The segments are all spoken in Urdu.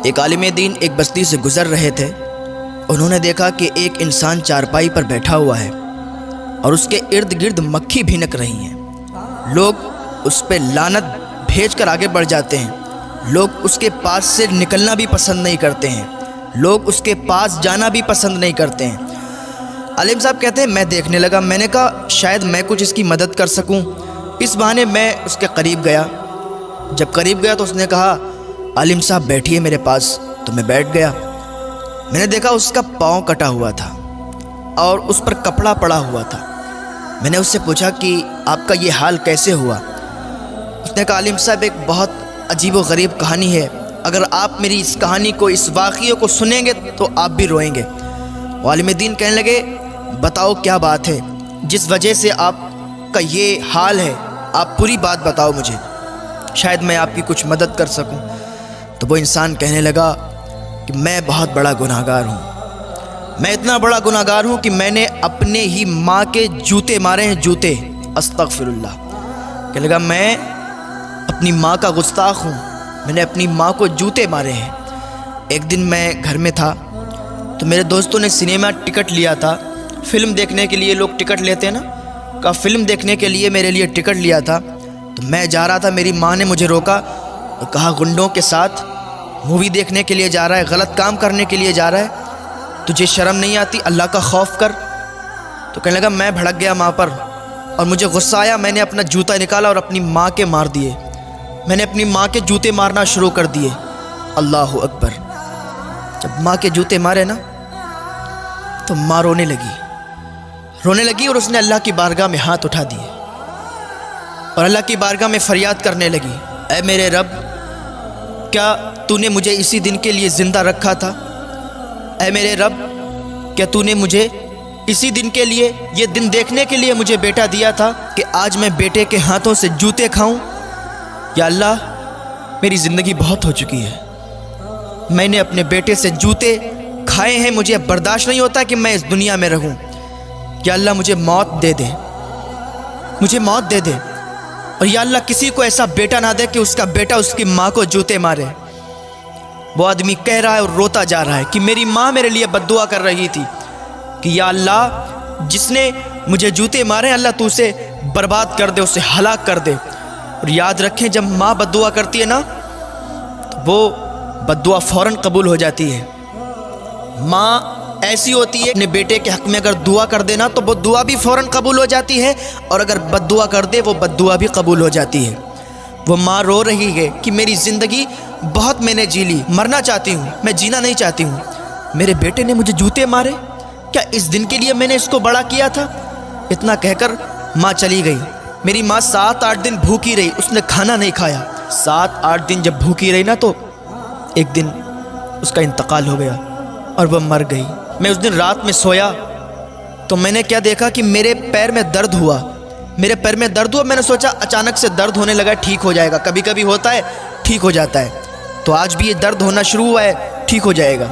ایک عالم دین ایک بستی سے گزر رہے تھے۔ انہوں نے دیکھا کہ ایک انسان چارپائی پر بیٹھا ہوا ہے اور اس کے ارد گرد مکھی بھینک رہی ہیں۔ لوگ اس پہ لعنت بھیج کر آگے بڑھ جاتے ہیں۔ لوگ اس کے پاس سے نکلنا بھی پسند نہیں کرتے ہیں۔ لوگ اس کے پاس جانا بھی پسند نہیں کرتے ہیں۔ عالم صاحب کہتے ہیں میں دیکھنے لگا، میں نے کہا شاید میں کچھ اس کی مدد کر سکوں۔ اس بہانے میں اس کے قریب گیا۔ جب قریب گیا تو اس نے کہا عالم صاحب بیٹھیے میرے پاس، تو میں بیٹھ گیا۔ میں نے دیکھا اس کا پاؤں کٹا ہوا تھا اور اس پر کپڑا پڑا ہوا تھا۔ میں نے اس سے پوچھا کہ آپ کا یہ حال کیسے ہوا؟ اس نے کہا عالم صاحب ایک بہت عجیب و غریب کہانی ہے، اگر آپ میری اس کہانی کو، اس واقعے کو سنیں گے تو آپ بھی روئیں گے۔ عالم دین کہنے لگے بتاؤ کیا بات ہے جس وجہ سے آپ کا یہ حال ہے، آپ پوری بات بتاؤ مجھے، شاید میں آپ کی کچھ مدد کر سکوں۔ تو وہ انسان کہنے لگا کہ میں بہت بڑا گناہ گار ہوں، میں اتنا بڑا گناہ گار ہوں کہ میں نے اپنے ہی ماں کے جوتے مارے ہیں، جوتے، استغفر اللہ۔ کہنے لگا میں اپنی ماں کا گستاخ ہوں، میں نے اپنی ماں کو جوتے مارے ہیں۔ ایک دن میں گھر میں تھا تو میرے دوستوں نے سنیما ٹکٹ لیا تھا، فلم دیکھنے کے لیے لوگ ٹکٹ لیتے ہیں نا، کہا فلم دیکھنے کے لیے میرے لیے ٹکٹ لیا تھا۔ تو میں جا رہا تھا، میری ماں نے مجھے روکا اور کہا گنڈوں کے ساتھ مووی دیکھنے کے لیے جا رہا ہے، غلط کام کرنے کے لیے جا رہا ہے، تجھے شرم نہیں آتی؟ اللہ کا خوف کر۔ تو کہنے لگا میں بھڑک گیا ماں پر اور مجھے غصہ آیا، میں نے اپنا جوتا نکالا اور اپنی ماں کے مار دیے۔ میں نے اپنی ماں کے جوتے مارنا شروع کر دیے۔ اللہ اکبر۔ جب ماں کے جوتے مارے نا تو ماں رونے لگی اور اس نے اللہ کی بارگاہ میں ہاتھ اٹھا دیے اور اللہ کی بارگاہ میں فریاد کرنے لگی، اے میرے رب، کیا تو نے مجھے اسی دن کے لیے زندہ رکھا تھا؟ اے میرے رب، کیا تو نے مجھے اسی دن کے لیے، یہ دن دیکھنے کے لیے مجھے بیٹا دیا تھا کہ آج میں بیٹے کے ہاتھوں سے جوتے کھاؤں؟ یا اللہ، میری زندگی بہت ہو چکی ہے، میں نے اپنے بیٹے سے جوتے کھائے ہیں، مجھے اب برداشت نہیں ہوتا کہ میں اس دنیا میں رہوں۔ یا اللہ مجھے موت دے دے، مجھے موت دے دے، اور یا اللہ کسی کو ایسا بیٹا نہ دے کہ اس کا بیٹا اس کی ماں کو جوتے مارے۔ وہ آدمی کہہ رہا ہے اور روتا جا رہا ہے کہ میری ماں میرے لیے بد دعا کر رہی تھی کہ یا اللہ جس نے مجھے جوتے مارے، اللہ تو اسے برباد کر دے، اسے ہلاک کر دے۔ اور یاد رکھیں جب ماں بد دعا کرتی ہے نا تو وہ بد دعا فوراً قبول ہو جاتی ہے۔ ماں ایسی ہوتی ہے، اپنے بیٹے کے حق میں اگر دعا کر دینا تو وہ دعا بھی فوراً قبول ہو جاتی ہے، اور اگر بد دعا کر دے وہ بد دعا بھی قبول ہو جاتی ہے۔ وہ ماں رو رہی ہے کہ میری زندگی بہت میں نے جی لی، مرنا چاہتی ہوں، میں جینا نہیں چاہتی ہوں، میرے بیٹے نے مجھے جوتے مارے، کیا اس دن کے لیے میں نے اس کو بڑا کیا تھا؟ اتنا کہہ کر ماں چلی گئی۔ میری ماں 7-8 دن بھوکی رہی، اس نے کھانا نہیں کھایا۔ 7-8 دن جب بھوکی رہی نا تو ایک دن اس کا انتقال ہو گیا اور وہ مر گئی۔ میں اس دن رات میں سویا تو میں نے کیا دیکھا کہ میرے پیر میں درد ہوا، میرے پیر میں درد ہوا۔ میں نے سوچا اچانک سے درد ہونے لگا، ٹھیک ہو جائے گا، کبھی کبھی ہوتا ہے ٹھیک ہو جاتا ہے، تو آج بھی یہ درد ہونا شروع ہوا ہے، ٹھیک ہو جائے گا۔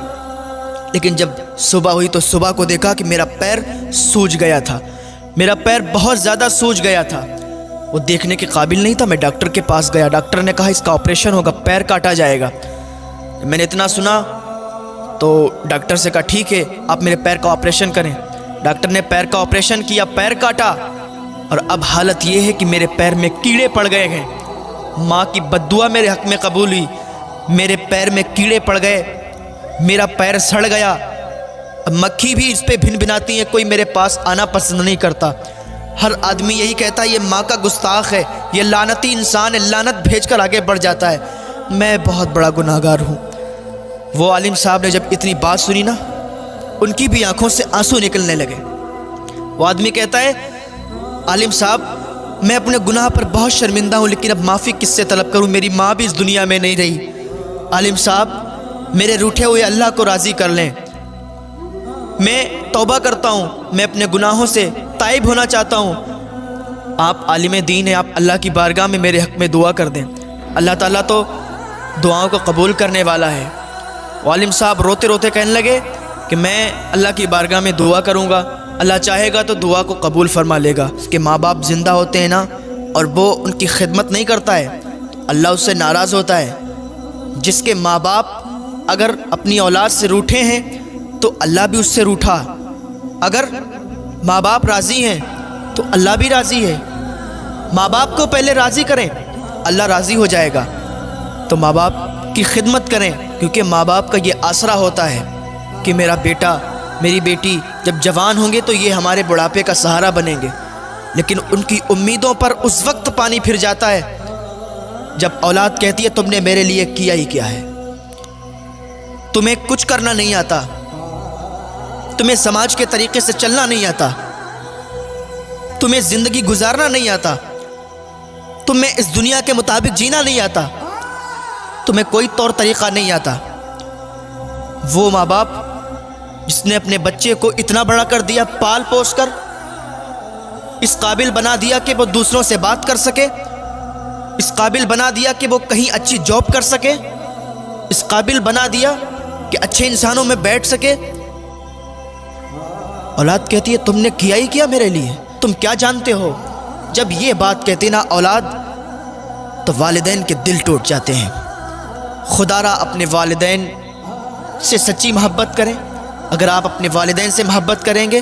لیکن جب صبح ہوئی تو صبح کو دیکھا کہ میرا پیر سوج گیا تھا، میرا پیر بہت زیادہ سوج گیا تھا، وہ دیکھنے کے قابل نہیں تھا۔ میں ڈاکٹر کے پاس گیا، ڈاکٹر نے کہا اس کا آپریشن ہوگا، پیر کاٹا جائے گا۔ میں نے اتنا سنا تو ڈاکٹر سے کہا ٹھیک ہے آپ میرے پیر کا آپریشن کریں۔ ڈاکٹر نے پیر کا آپریشن کیا، پیر کاٹا، اور اب حالت یہ ہے کہ میرے پیر میں کیڑے پڑ گئے ہیں۔ ماں کی بد دعا میرے حق میں قبول ہوئی، میرے پیر میں کیڑے پڑ گئے، میرا پیر سڑ گیا، اب مکھی بھی اس پہ بھن بھناتی ہیں، کوئی میرے پاس آنا پسند نہیں کرتا۔ ہر آدمی یہی کہتا ہے یہ ماں کا گستاخ ہے، یہ لعنتی انسان ہے، لعنت بھیج کر آگے بڑھ جاتا ہے۔ میں بہت بڑا گناہ گار ہوں۔ وہ عالم صاحب نے جب اتنی بات سنی نا، ان کی بھی آنکھوں سے آنسو نکلنے لگے۔ وہ آدمی کہتا ہے عالم صاحب میں اپنے گناہ پر بہت شرمندہ ہوں، لیکن اب معافی کس سے طلب کروں، میری ماں بھی اس دنیا میں نہیں رہی۔ عالم صاحب میرے روٹھے ہوئے اللہ کو راضی کر لیں، میں توبہ کرتا ہوں، میں اپنے گناہوں سے تائب ہونا چاہتا ہوں۔ آپ عالم دین ہیں، آپ اللہ کی بارگاہ میں میرے حق میں دعا کر دیں، اللہ تعالیٰ تو دعاؤں کو قبول کرنے والا ہے۔ عالم صاحب روتے روتے کہنے لگے کہ میں اللہ کی بارگاہ میں دعا کروں گا، اللہ چاہے گا تو دعا کو قبول فرما لے گا۔ اس کے ماں باپ زندہ ہوتے ہیں نا اور وہ ان کی خدمت نہیں کرتا ہے تو اللہ اس سے ناراض ہوتا ہے۔ جس کے ماں باپ اگر اپنی اولاد سے روٹھے ہیں تو اللہ بھی اس سے روٹھا، اگر ماں باپ راضی ہیں تو اللہ بھی راضی ہے۔ ماں باپ کو پہلے راضی کریں، اللہ راضی ہو جائے گا۔ تو ماں باپ کی خدمت کریں، کیونکہ ماں باپ کا یہ آسرا ہوتا ہے کہ میرا بیٹا میری بیٹی جب جوان ہوں گے تو یہ ہمارے بڑھاپے کا سہارا بنیں گے۔ لیکن ان کی امیدوں پر اس وقت پانی پھر جاتا ہے جب اولاد کہتی ہے تم نے میرے لیے کیا ہی کیا ہے، تمہیں کچھ کرنا نہیں آتا، تمہیں سماج کے طریقے سے چلنا نہیں آتا، تمہیں زندگی گزارنا نہیں آتا، تمہیں اس دنیا کے مطابق جینا نہیں آتا، تمہیں کوئی طور طریقہ نہیں آتا۔ وہ ماں باپ جس نے اپنے بچے کو اتنا بڑا کر دیا، پال پوس کر اس قابل بنا دیا کہ وہ دوسروں سے بات کر سکے، اس قابل بنا دیا کہ وہ کہیں اچھی جاب کر سکے، اس قابل بنا دیا کہ اچھے انسانوں میں بیٹھ سکے، اولاد کہتی ہے تم نے کیا ہی کیا میرے لیے، تم کیا جانتے ہو۔ جب یہ بات کہتی نا اولاد، تو والدین کے دل ٹوٹ جاتے ہیں۔ خدا را اپنے والدین سے سچی محبت کریں۔ اگر آپ اپنے والدین سے محبت کریں گے